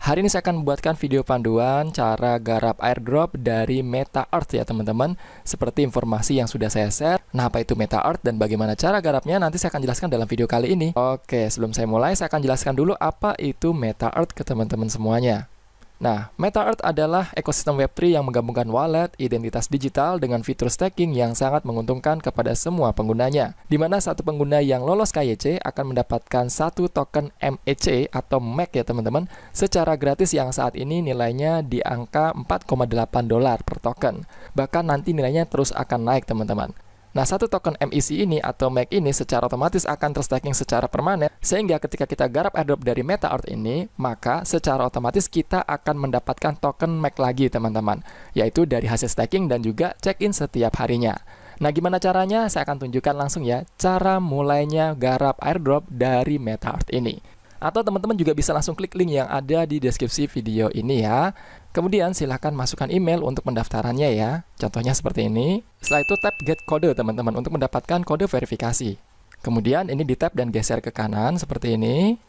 Hari ini saya akan membuatkan video panduan cara garap airdrop dari MetaEarth ya teman-teman. Seperti informasi yang sudah saya share. Nah, apa itu MetaEarth dan bagaimana cara garapnya nanti saya akan jelaskan dalam video kali ini. Oke, sebelum saya mulai saya akan jelaskan dulu apa itu MetaEarth ke teman-teman semuanya. Nah, MetaEarth adalah ekosistem Web3 yang menggabungkan wallet, identitas digital dengan fitur staking yang sangat menguntungkan kepada semua penggunanya. Di mana satu pengguna yang lolos KYC akan mendapatkan satu token MEC atau MEC ya teman-teman, secara gratis yang saat ini nilainya di angka $4,8 per token. Bahkan nanti nilainya terus akan naik teman-teman. Nah, satu token MEC ini atau MEC ini secara otomatis akan terstaking secara permanen, sehingga ketika kita garap airdrop dari MetaEarth ini, maka secara otomatis kita akan mendapatkan token MEC lagi teman-teman, yaitu dari hasil staking dan juga check-in setiap harinya. Nah, gimana caranya? Saya akan tunjukkan langsung ya, cara mulainya garap airdrop dari MetaEarth ini. Atau teman-teman juga bisa langsung klik link yang ada di deskripsi video ini ya. Kemudian silahkan masukkan email untuk pendaftarannya ya. Contohnya seperti ini. Setelah itu tap get kode teman-teman untuk mendapatkan kode verifikasi. Kemudian ini di tap dan geser ke kanan seperti ini.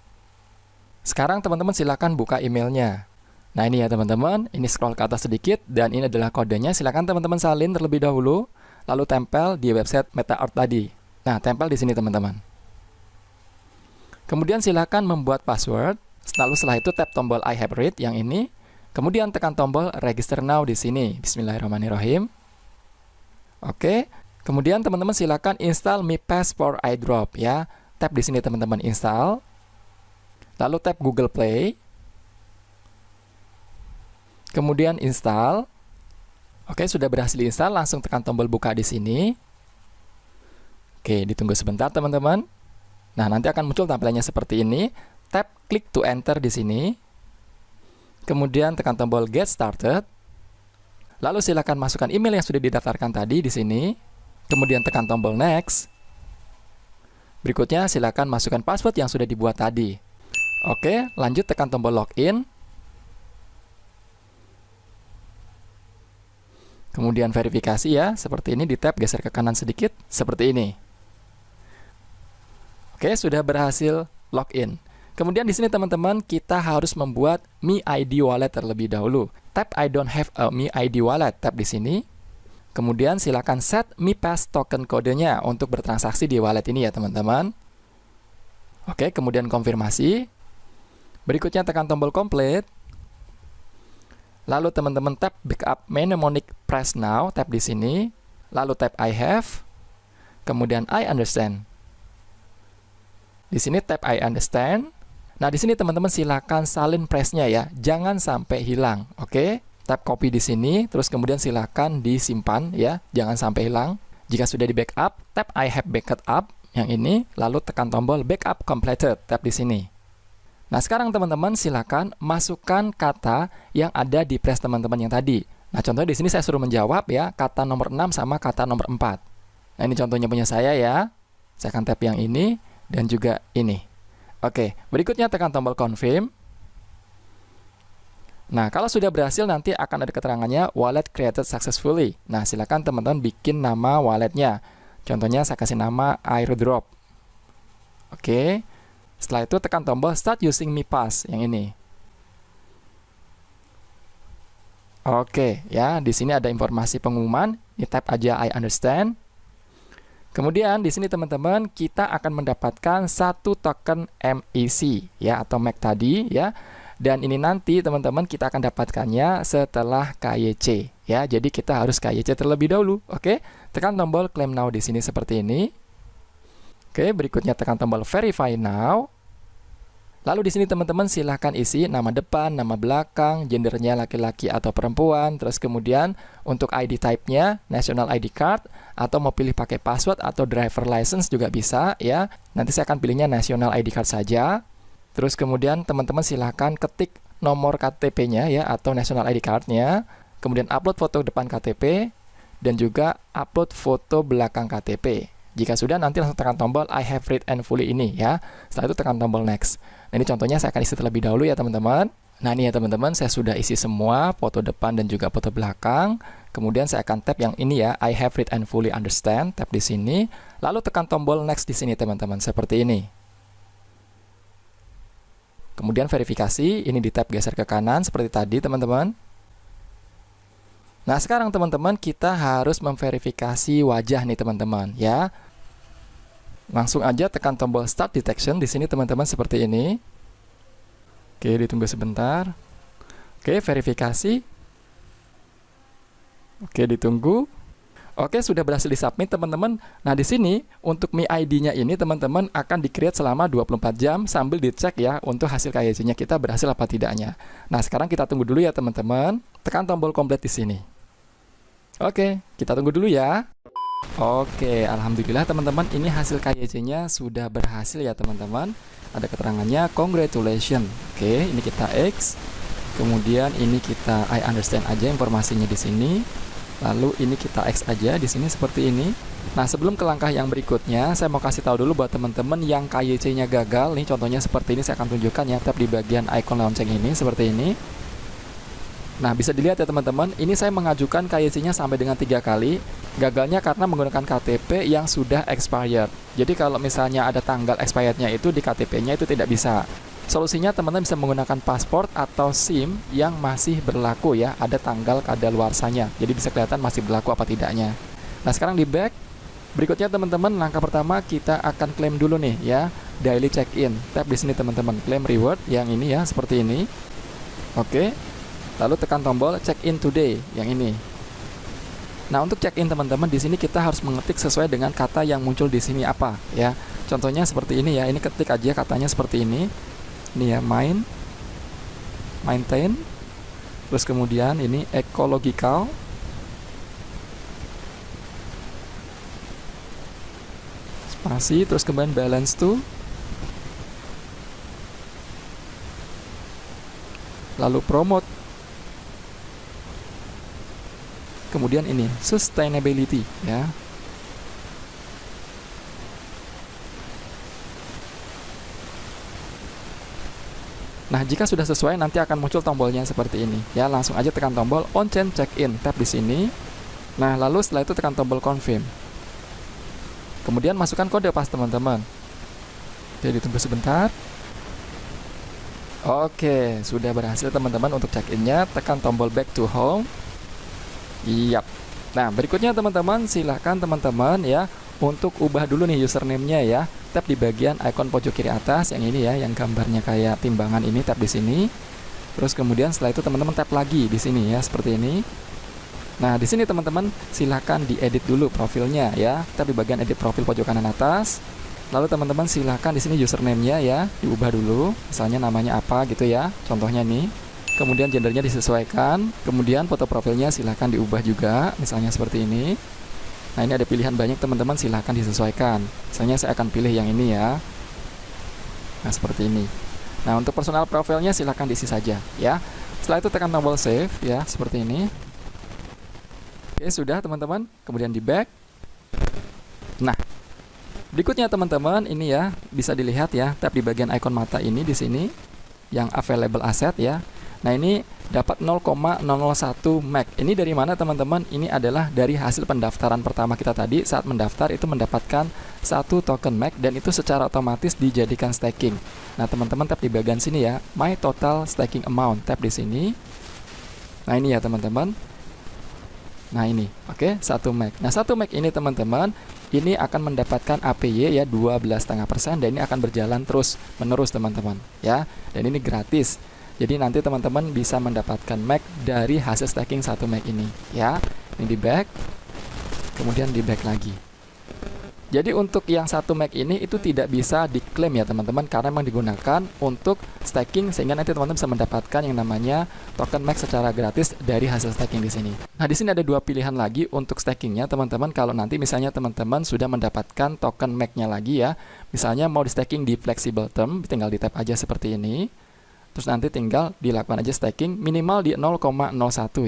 Sekarang teman-teman silahkan buka emailnya. Nah ini ya teman-teman, ini scroll ke atas sedikit dan ini adalah kodenya. Silahkan teman-teman salin terlebih dahulu, lalu tempel di website MetaEarth tadi. Nah tempel di sini teman-teman. Kemudian silakan membuat password. Lalu setelah itu tap tombol I have read yang ini. Kemudian tekan tombol register now di sini. Bismillahirrahmanirrahim. Oke. Kemudian teman-teman silakan install MiPass for airdrop ya. Tap di sini teman-teman install. Lalu tap Google Play. Kemudian install. Oke, sudah berhasil install, langsung tekan tombol buka di sini. Oke, ditunggu sebentar teman-teman. Nah, nanti akan muncul tampilannya seperti ini. Tap klik to enter di sini. Kemudian tekan tombol get started. Lalu silakan masukkan email yang sudah didaftarkan tadi di sini. Kemudian tekan tombol next. Berikutnya silakan masukkan password yang sudah dibuat tadi. Oke, lanjut tekan tombol login. Kemudian verifikasi ya, seperti ini, di tap geser ke kanan sedikit, seperti ini. Oke, sudah berhasil login. Kemudian di sini teman-teman kita harus membuat MiID wallet terlebih dahulu. Tap I don't have a MiID wallet, tap di sini. Kemudian silakan set MiPass token kodenya untuk bertransaksi di wallet ini ya teman-teman. Oke, kemudian konfirmasi. Berikutnya tekan tombol complete. Lalu teman-teman tap backup mnemonic press now, tap di sini. Lalu tap I have. Kemudian I understand. Di sini tap I understand. Nah, di sini teman-teman silakan salin pressnya ya, jangan sampai hilang. Oke, tap copy di sini, terus kemudian silakan disimpan ya, jangan sampai hilang. Jika sudah di backup, tap I have backed up yang ini, lalu tekan tombol backup completed, tap di sini. Nah, sekarang teman-teman silakan masukkan kata yang ada di press teman-teman yang tadi. Nah, contohnya di sini saya suruh menjawab ya, kata nomor 6 sama kata nomor 4. Nah, ini contohnya punya saya ya. Saya akan tap yang ini dan juga ini. Oke, berikutnya tekan tombol confirm. Nah, kalau sudah berhasil nanti akan ada keterangannya wallet created successfully. Nah, silakan teman-teman bikin nama walletnya. Contohnya saya kasih nama airdrop. Oke. Setelah itu tekan tombol start using MiPass yang ini. Oke, ya, di sini ada informasi pengumuman. Di tap aja I understand. Kemudian di sini teman-teman kita akan mendapatkan satu token MEC ya atau MEC tadi ya. Dan ini nanti teman-teman kita akan dapatkannya setelah KYC ya. Jadi kita harus KYC terlebih dahulu. Oke. Tekan tombol claim now di sini seperti ini. Oke, berikutnya tekan tombol verify now. Lalu di sini teman-teman silahkan isi nama depan, nama belakang, gendernya laki-laki atau perempuan, terus kemudian untuk ID type-nya national ID card atau mau pilih pakai password atau driver license juga bisa ya. Nanti saya akan pilihnya national ID card saja. Terus kemudian teman-teman silahkan ketik nomor KTP-nya ya atau national ID card-nya. Kemudian upload foto depan KTP dan juga upload foto belakang KTP. Jika sudah, nanti langsung tekan tombol I have read and fully ini ya. Setelah itu tekan tombol next. Nah, ini contohnya saya akan isi terlebih dahulu ya teman-teman. Nah, ini ya teman-teman, saya sudah isi semua foto depan dan juga foto belakang. Kemudian saya akan tap yang ini ya, I have read and fully understand. Tap di sini. Lalu tekan tombol next di sini teman-teman, seperti ini. Kemudian verifikasi, ini di tab geser ke kanan seperti tadi teman-teman. Nah, sekarang teman-teman kita harus memverifikasi wajah nih teman-teman ya. Langsung aja tekan tombol Start Detection di sini teman-teman seperti ini. Oke, ditunggu sebentar. Oke, verifikasi. Oke, ditunggu. Oke, sudah berhasil disubmit teman-teman. Nah, di sini untuk Mi ID-nya ini teman-teman akan di-create selama 24 jam sambil dicek ya untuk hasil KYC-nya kita berhasil apa tidaknya. Nah, sekarang kita tunggu dulu ya teman-teman. Tekan tombol complete di sini. Oke, kita tunggu dulu ya. Oke, alhamdulillah teman-teman, ini hasil KYC-nya sudah berhasil ya teman-teman. Ada keterangannya congratulations. Oke, ini kita X. Kemudian ini kita I understand aja informasinya di sini. Lalu ini kita X aja di sini seperti ini. Nah, sebelum ke langkah yang berikutnya, saya mau kasih tahu dulu buat teman-teman yang KYC-nya gagal. Nih contohnya seperti ini, saya akan tunjukkan ya, tab di bagian icon lonceng ini seperti ini. Nah, bisa dilihat ya teman-teman, ini saya mengajukan KYC-nya sampai dengan 3 kali. Gagalnya karena menggunakan KTP yang sudah expired. Jadi kalau misalnya ada tanggal expirednya itu di KTP-nya itu tidak bisa. Solusinya teman-teman bisa menggunakan paspor atau SIM yang masih berlaku ya, ada tanggal kadaluarsanya. Jadi bisa kelihatan masih berlaku apa tidaknya. Nah, sekarang di back. Berikutnya teman-teman, langkah pertama kita akan klaim dulu nih ya, daily check-in. Tap di sini teman-teman, claim reward yang ini ya, seperti ini. Oke. Lalu tekan tombol check-in today yang ini. Nah, untuk check-in teman-teman di sini kita harus mengetik sesuai dengan kata yang muncul di sini apa ya. Contohnya seperti ini ya. Ini ketik aja katanya seperti ini. Ini ya, maintain, terus kemudian ini ecological, spasi, terus kemudian balance to, lalu promote, kemudian ini sustainability ya. Nah, jika sudah sesuai nanti akan muncul tombolnya seperti ini. Ya, langsung aja tekan tombol on chain check-in, tap di sini. Nah, lalu setelah itu tekan tombol confirm. Kemudian masukkan kode pas teman-teman. Jadi tunggu sebentar. Oke, sudah berhasil teman-teman untuk check-in-nya. Tekan tombol back to home. Yap. Nah, berikutnya teman-teman silahkan teman-teman ya untuk ubah dulu nih username-nya ya. Tap di bagian icon pojok kiri atas yang ini ya, yang gambarnya kayak timbangan ini, tap di sini. Terus kemudian setelah itu teman-teman tap lagi di sini ya, seperti ini. Nah, di sini teman-teman silahkan diedit dulu profilnya ya. Tap di bagian edit profil pojok kanan atas. Lalu teman-teman silahkan di sini username-nya ya diubah dulu. Misalnya namanya apa gitu ya. Contohnya nih. Kemudian gendernya disesuaikan. Kemudian foto profilnya silahkan diubah juga. Misalnya seperti ini. Nah, ini ada pilihan banyak teman-teman, silahkan disesuaikan. Misalnya saya akan pilih yang ini ya. Nah, seperti ini. Nah, untuk personal profilnya silahkan diisi saja ya. Setelah itu tekan tombol save ya, seperti ini. Oke, sudah teman-teman. Kemudian di back. Nah, berikutnya teman-teman ini ya, bisa dilihat ya, tap di bagian icon mata ini di sini yang available asset ya. Nah, ini dapat 0,001 MAC. Ini dari mana teman-teman? Ini adalah dari hasil pendaftaran pertama kita tadi. Saat mendaftar itu mendapatkan 1 token MAC dan itu secara otomatis dijadikan staking. Nah, teman-teman tap di bagian sini ya, My Total Staking Amount. Tap di sini. Nah, ini ya teman-teman. Nah, ini. Oke, 1 MAC. Nah, 1 MAC ini teman-teman, ini akan mendapatkan APY ya 12,5% dan ini akan berjalan terus menerus teman-teman ya. Dan ini gratis. Jadi nanti teman-teman bisa mendapatkan MAC dari hasil staking 1 MAC ini ya. Ini di back. Kemudian di back lagi. Jadi untuk yang 1 MAC ini itu tidak bisa diklaim ya teman-teman, karena memang digunakan untuk staking sehingga nanti teman-teman bisa mendapatkan yang namanya token MAC secara gratis dari hasil staking di sini. Nah, di sini ada 2 pilihan lagi untuk stakingnya teman-teman. Kalau nanti misalnya teman-teman sudah mendapatkan token MAC-nya lagi ya, misalnya mau di staking di flexible term, tinggal di tap aja seperti ini. Terus nanti tinggal dilakukan aja staking minimal di 0,01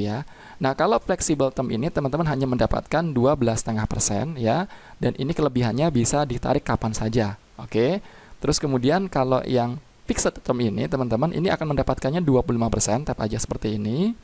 ya. Nah, kalau flexible term ini teman-teman hanya mendapatkan 12,5% ya. Dan ini kelebihannya bisa ditarik kapan saja. Oke. Terus kemudian kalau yang fixed term ini teman-teman ini akan mendapatkannya 25%, tap aja seperti ini.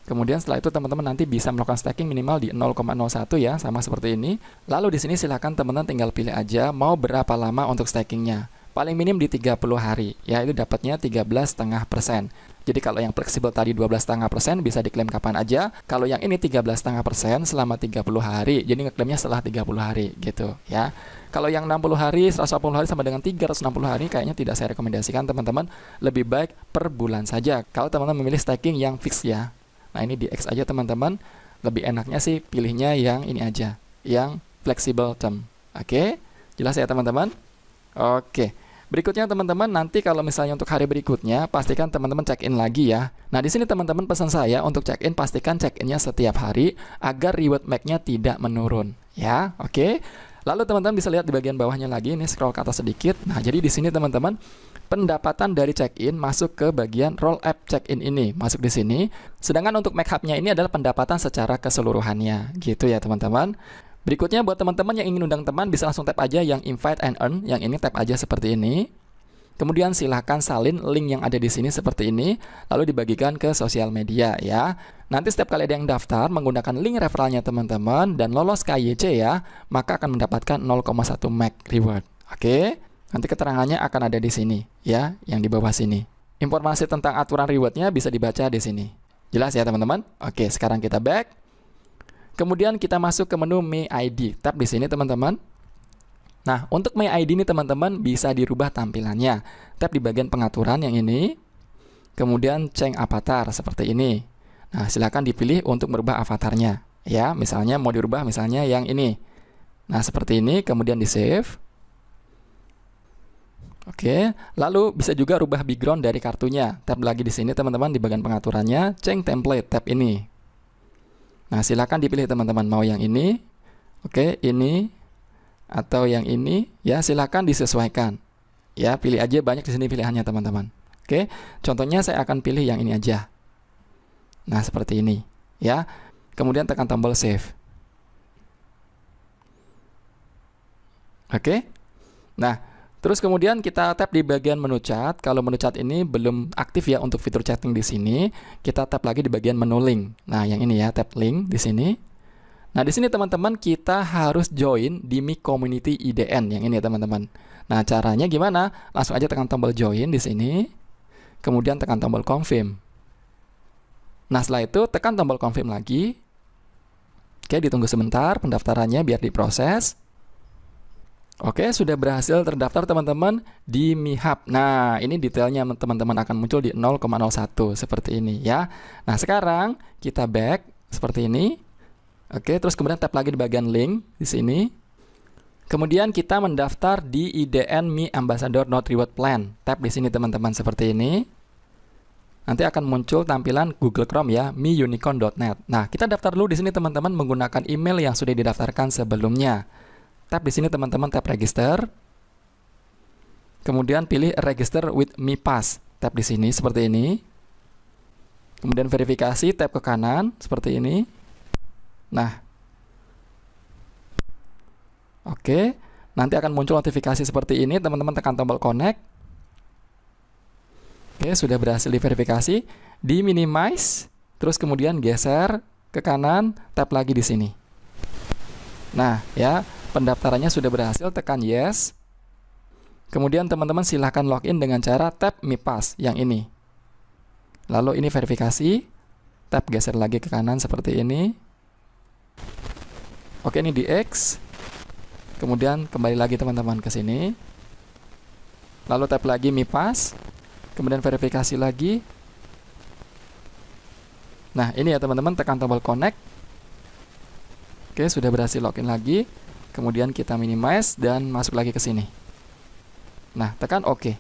Kemudian setelah itu teman-teman nanti bisa melakukan staking minimal di 0,01 ya, sama seperti ini. Lalu di sini silakan teman-teman tinggal pilih aja mau berapa lama untuk stakingnya. paling minim di 30 hari, ya itu dapatnya 13,5%. Jadi kalau yang fleksibel tadi 12,5% bisa diklaim kapan aja. Kalau yang ini 13,5% selama 30 hari. Jadi ngeklaimnya setelah 30 hari gitu ya. Kalau yang 60 hari, 180 hari sama dengan 360 hari kayaknya tidak saya rekomendasikan teman-teman. Lebih baik per bulan saja. Kalau teman-teman memilih staking yang fix ya. Nah ini di X aja teman-teman. Lebih enaknya sih pilihnya yang ini aja. Yang flexible term. Oke, jelas ya teman-teman? Oke. Berikutnya teman-teman, nanti kalau misalnya untuk hari berikutnya, pastikan teman-teman check-in lagi ya. Nah, di sini teman-teman pesan saya untuk check-in, pastikan check-innya setiap hari agar reward max-nya tidak menurun. Ya, oke. Lalu teman-teman bisa lihat di bagian bawahnya lagi, ini scroll ke atas sedikit. Nah, jadi di sini teman-teman, pendapatan dari check-in masuk ke bagian roll up check-in ini, masuk di sini. Sedangkan untuk max hub-nya ini adalah pendapatan secara keseluruhannya, gitu ya teman-teman. Berikutnya buat teman-teman yang ingin undang teman bisa langsung tap aja yang invite and earn, yang ini tap aja seperti ini. Kemudian silahkan salin link yang ada di sini seperti ini, lalu dibagikan ke sosial media ya. Nanti setiap kali ada yang daftar menggunakan link referralnya teman-teman dan lolos KYC ya, maka akan mendapatkan 0,1 MAX reward. Oke, nanti keterangannya akan ada di sini ya, yang di bawah sini. Informasi tentang aturan rewardnya bisa dibaca di sini. Jelas ya teman-teman? Oke, sekarang kita back. Kemudian kita masuk ke menu My ID. Tap di sini teman-teman. Nah, untuk My ID ini teman-teman bisa dirubah tampilannya. Tap di bagian pengaturan yang ini. Kemudian change avatar seperti ini. Nah, silakan dipilih untuk merubah avatarnya. Ya, misalnya mau dirubah misalnya yang ini. Nah, seperti ini, kemudian di save. Oke, lalu bisa juga rubah background dari kartunya. Tap lagi di sini teman-teman di bagian pengaturannya, change template, tap ini. Nah, silakan dipilih teman-teman mau yang ini, oke, ini atau yang ini, ya silakan disesuaikan. Ya, pilih aja banyak di sini pilihannya teman-teman. Oke, contohnya saya akan pilih yang ini aja. Nah, seperti ini, ya. Kemudian tekan tombol save. Oke. Nah, terus kemudian kita tap di bagian menu chat. Kalau menu chat ini belum aktif ya untuk fitur chatting di sini, kita tap lagi di bagian menu link. Nah, yang ini ya, tap link di sini. Nah, di sini teman-teman kita harus join di Mi Community IDN yang ini ya teman-teman. Nah, caranya gimana? Langsung aja tekan tombol join di sini. Kemudian tekan tombol confirm. Nah, setelah itu tekan tombol confirm lagi. Oke, ditunggu sebentar pendaftarannya biar diproses. Oke, sudah berhasil terdaftar teman-teman di Mi Hub. Nah, ini detailnya teman-teman akan muncul di 0,01 seperti ini ya. Nah, sekarang kita back seperti ini. Oke, terus kemudian tap lagi di bagian link di sini. Kemudian kita mendaftar di IDN Mi Ambassador Not Reward Plan. Tap di sini teman-teman seperti ini. Nanti akan muncul tampilan Google Chrome ya, miunicorn.net. Nah, kita daftar dulu di sini teman-teman menggunakan email yang sudah didaftarkan sebelumnya. Tap di sini teman-teman, tap register. Kemudian pilih register with Mi Pass. Tap di sini seperti ini. Kemudian verifikasi, tap ke kanan seperti ini. Nah. Oke, nanti akan muncul notifikasi seperti ini, teman-teman tekan tombol connect. Oke, sudah berhasil diverifikasi. Di minimize, terus kemudian geser ke kanan, tap lagi di sini. Nah, ya. Pendaftarannya sudah berhasil, tekan yes. Kemudian teman-teman silahkan login dengan cara tap Mi Pass yang ini. Lalu ini verifikasi, tap geser lagi ke kanan seperti ini. Oke, ini di X. Kemudian kembali lagi teman-teman ke sini. Lalu tap lagi Mi Pass. Kemudian verifikasi lagi. Nah, ini ya teman-teman, tekan tombol connect. Oke, sudah berhasil login lagi. Kemudian kita minimize dan masuk lagi ke sini. Nah, tekan OK.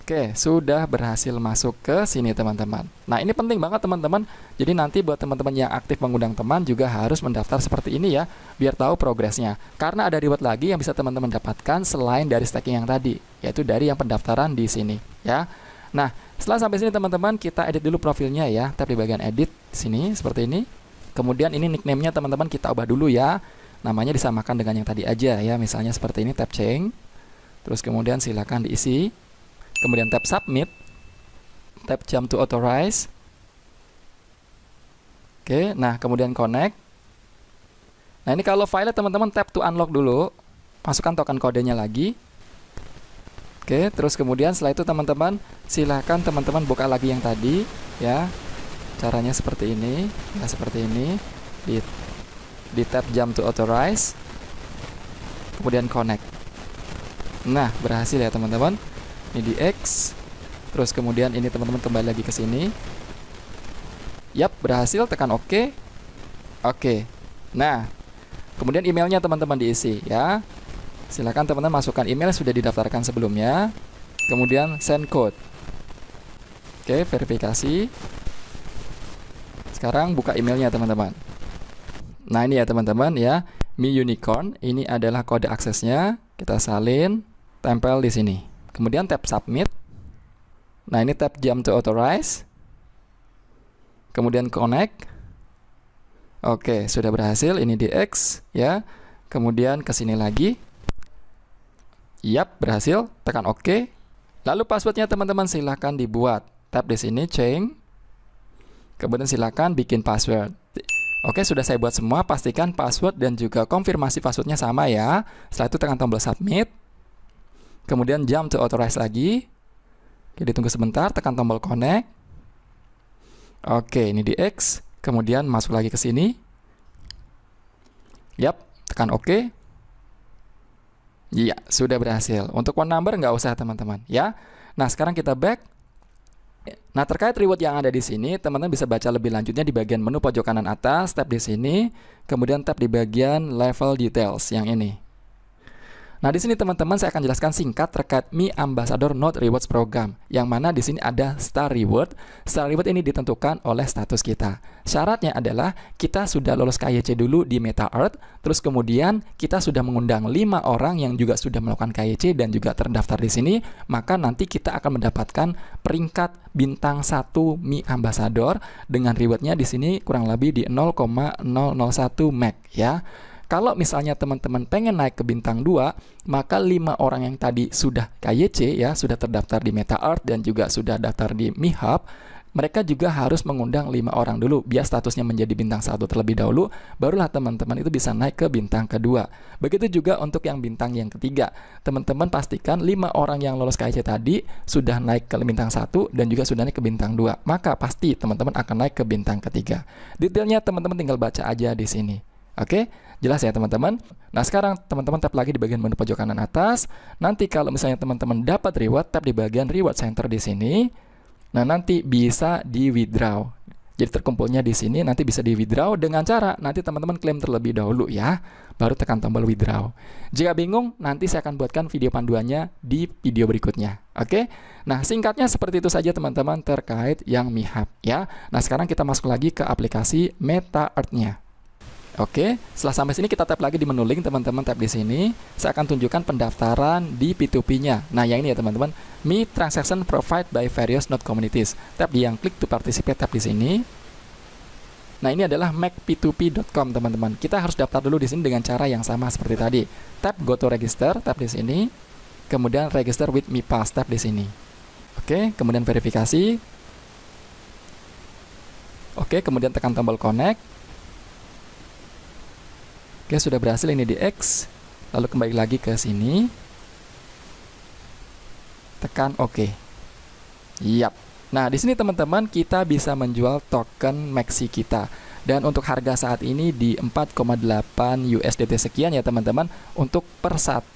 Oke, sudah berhasil masuk ke sini teman-teman. Nah, ini penting banget teman-teman. Jadi nanti buat teman-teman yang aktif mengundang teman juga harus mendaftar seperti ini ya, biar tahu progresnya. Karena ada reward lagi yang bisa teman-teman dapatkan selain dari staking yang tadi, yaitu dari yang pendaftaran di sini ya. Nah, setelah sampai sini teman-teman, kita edit dulu profilnya ya. Tap di bagian edit sini seperti ini. Kemudian ini nickname-nya teman-teman kita ubah dulu ya. Namanya disamakan dengan yang tadi aja ya. Misalnya seperti ini, tap change. Terus kemudian silakan diisi. Kemudian tap submit. Tap jump to authorize. Oke, nah kemudian connect. Nah, ini kalau file teman-teman tap to unlock dulu. Masukkan token kodenya lagi. Oke, terus kemudian setelah itu teman-teman silahkan teman-teman buka lagi yang tadi ya. Caranya seperti ini, ya seperti ini. Di tab Jump to Authorize, kemudian connect. Nah, berhasil ya teman-teman. Ini di X. Terus kemudian ini teman-teman kembali lagi ke sini. Yap, berhasil, tekan OK. Oke. Nah, kemudian emailnya teman-teman diisi ya. Silakan teman-teman masukkan email yang sudah didaftarkan sebelumnya. Kemudian send code. Oke, verifikasi. Sekarang buka emailnya teman-teman. Nah, ini ya teman-teman ya, Mi Unicorn. Ini adalah kode aksesnya. Kita salin, tempel di sini. Kemudian tap submit. Nah, ini tap Jump to Authorize. Kemudian connect. Oke, sudah berhasil. Ini di X ya. Kemudian ke sini lagi. Yap, berhasil. Tekan OK. Lalu passwordnya teman-teman silahkan dibuat. Tap di sini change. Kemudian silahkan bikin password. Oke, sudah saya buat semua. Pastikan password dan juga konfirmasi passwordnya sama ya. Setelah itu tekan tombol submit. Kemudian jump to authorize lagi. Oke, ditunggu sebentar. Tekan tombol connect. Oke, ini di X. Kemudian masuk lagi ke sini. Yap, tekan OK. Iya, sudah berhasil. Untuk one number nggak usah teman-teman ya. Nah, sekarang kita back. Nah, terkait reward yang ada di sini, teman-teman bisa baca lebih lanjutnya di bagian menu pojok kanan atas, tap di sini, kemudian tap di bagian level details yang ini. Nah, di sini teman-teman saya akan jelaskan singkat terkait Mi Ambassador Node Rewards Program, yang mana di sini ada Star Reward. Star Reward ini ditentukan oleh status kita. Syaratnya adalah kita sudah lolos KYC dulu di MetaEarth, terus kemudian kita sudah mengundang 5 orang yang juga sudah melakukan KYC dan juga terdaftar di sini, maka nanti kita akan mendapatkan peringkat bintang 1 Mi Ambassador dengan rewardnya di sini kurang lebih di 0,001 MAC ya. Kalau misalnya teman-teman pengen naik ke bintang 2, maka 5 orang yang tadi sudah KYC ya, sudah terdaftar di MetaEarth dan juga sudah daftar di Mi Hub, mereka juga harus mengundang 5 orang dulu biar statusnya menjadi bintang 1 terlebih dahulu, barulah teman-teman itu bisa naik ke bintang kedua. Begitu juga untuk yang bintang yang ketiga. Teman-teman pastikan 5 orang yang lolos KYC tadi sudah naik ke bintang 1 dan juga sudah naik ke bintang 2. Maka pasti teman-teman akan naik ke bintang ketiga. Detailnya teman-teman tinggal baca aja di sini. Oke, jelas ya teman-teman. Nah, sekarang teman-teman tap lagi di bagian menu pojok kanan atas. Nanti kalau misalnya teman-teman dapat reward, tap di bagian reward center di sini. Nah, nanti bisa di withdraw. Jadi terkumpulnya di sini, nanti bisa di withdraw dengan cara nanti teman-teman klaim terlebih dahulu ya, baru tekan tombol withdraw. Jika bingung, nanti saya akan buatkan video panduannya di video berikutnya. Oke, nah singkatnya seperti itu saja teman-teman terkait yang Mi Hub ya. Nah, sekarang kita masuk lagi ke aplikasi MetaEarth-nya. Oke, setelah sampai sini kita tap lagi di menu link, teman-teman tap di sini. Saya akan tunjukkan pendaftaran di P2P-nya. Nah, yang ini ya teman-teman, Mi Transaction Provided by Various Node Communities. Tap di yang klik to participate, tap di sini. Nah, ini adalah macp2p.com teman-teman. Kita harus daftar dulu di sini dengan cara yang sama seperti tadi. Tap go to register, tap di sini. Kemudian register with Mi Pass, tap di sini. Oke, kemudian verifikasi. Oke, kemudian tekan tombol connect. Oke, sudah berhasil ini di X. Lalu kembali lagi ke sini. Tekan OK. Yap. Nah, di sini teman-teman kita bisa menjual token Maxi kita. Dan untuk harga saat ini di 4,8 USDT sekian ya teman-teman untuk per 1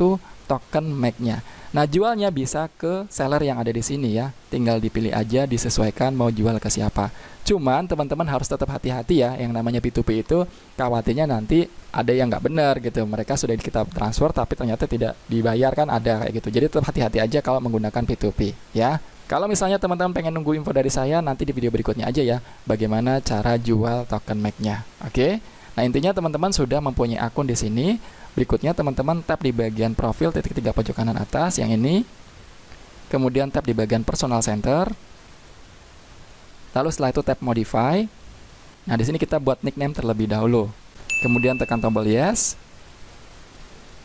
token Mac-nya. Nah, jualnya bisa ke seller yang ada di sini ya. Tinggal dipilih aja, disesuaikan mau jual ke siapa. Cuman teman-teman harus tetap hati-hati ya. Yang namanya P2P itu khawatirnya nanti ada yang nggak benar gitu. Mereka sudah kita transfer tapi ternyata tidak dibayarkan, ada kayak gitu. Jadi tetap hati-hati aja kalau menggunakan P2P ya. Kalau misalnya teman-teman pengen nunggu info dari saya, nanti di video berikutnya aja ya. Bagaimana cara jual token Mac-nya. Oke. Nah, intinya teman-teman sudah mempunyai akun di sini. Berikutnya teman-teman tap di bagian profil titik 3 pojok kanan atas yang ini. Kemudian tap di bagian personal center. Lalu setelah itu tap modify. Nah, di sini kita buat nickname terlebih dahulu. Kemudian tekan tombol yes.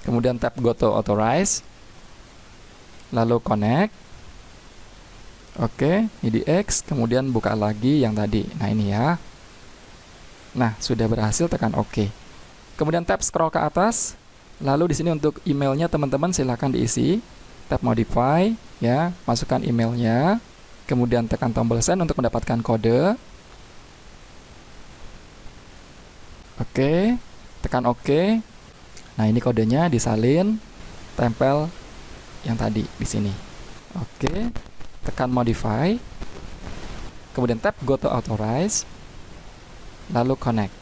Kemudian tap go to authorize. Lalu connect. Oke, ini di X, kemudian buka lagi yang tadi. Nah, ini ya. Nah, sudah berhasil, tekan OK. Kemudian tap scroll ke atas. Lalu di sini untuk emailnya teman-teman silahkan diisi. tap modify, ya, masukkan emailnya, kemudian tekan tombol send untuk mendapatkan kode. Oke, tekan OK. Nah, ini kodenya disalin, tempel yang tadi di sini. Oke, tekan modify, kemudian tap go to authorize, lalu connect.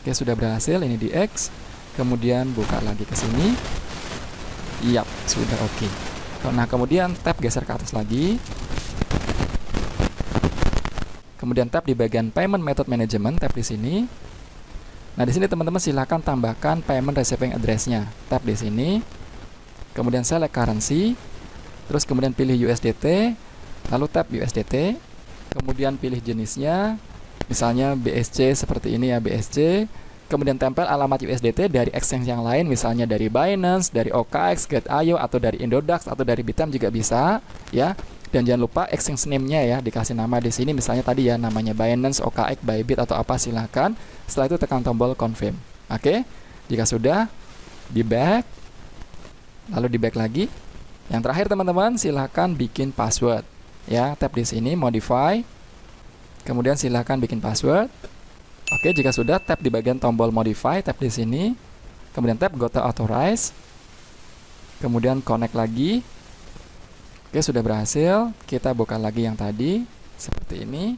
Oke, sudah berhasil, ini di X, kemudian buka lagi ke sini. Yap, sudah oke. Nah, kemudian tap geser ke atas lagi. Kemudian tap di bagian payment method management, tap di sini. Nah, di sini teman-teman silakan tambahkan payment receiving address-nya. Tap di sini. Kemudian select currency. Terus kemudian pilih USDT, lalu tap USDT. Kemudian pilih jenisnya, misalnya BSC seperti ini ya, BSC. Kemudian tempel alamat USDT dari exchange yang lain, misalnya dari Binance, dari OKX, Gate.io, atau dari Indodax, atau dari Bitstamp juga bisa, ya. Dan jangan lupa exchange name-nya ya, dikasih nama di sini, misalnya tadi ya namanya Binance, OKX, Bybit atau apa, silahkan. Setelah itu tekan tombol confirm. Oke, jika sudah, di back, lalu di back lagi. Yang terakhir teman-teman, silahkan bikin password. Ya, tap di sini, modify. Kemudian silahkan bikin password. Oke, jika sudah, tap di bagian tombol modify, tap di sini. Kemudian tap go to authorize. Kemudian connect lagi. Oke, sudah berhasil. Kita buka lagi yang tadi, seperti ini.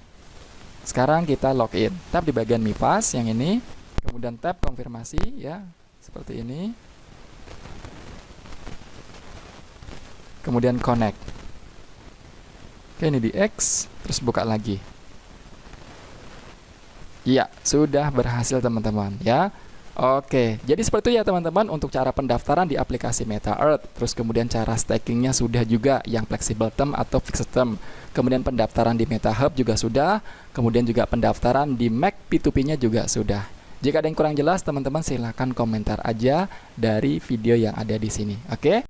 Sekarang kita login. Tap di bagian MiPass yang ini. Kemudian tap konfirmasi, ya, seperti ini. Kemudian connect. Oke, ini di X, terus buka lagi. Ya, sudah berhasil teman-teman ya. Oke, jadi seperti itu ya teman-teman untuk cara pendaftaran di aplikasi MetaEarth. Terus kemudian cara stakingnya sudah juga, yang flexible term atau fixed term. Kemudian pendaftaran di MetaHub juga sudah. Kemudian juga pendaftaran di Mac P2P-nya juga sudah. Jika ada yang kurang jelas teman-teman silahkan komentar aja dari video yang ada di sini. Oke?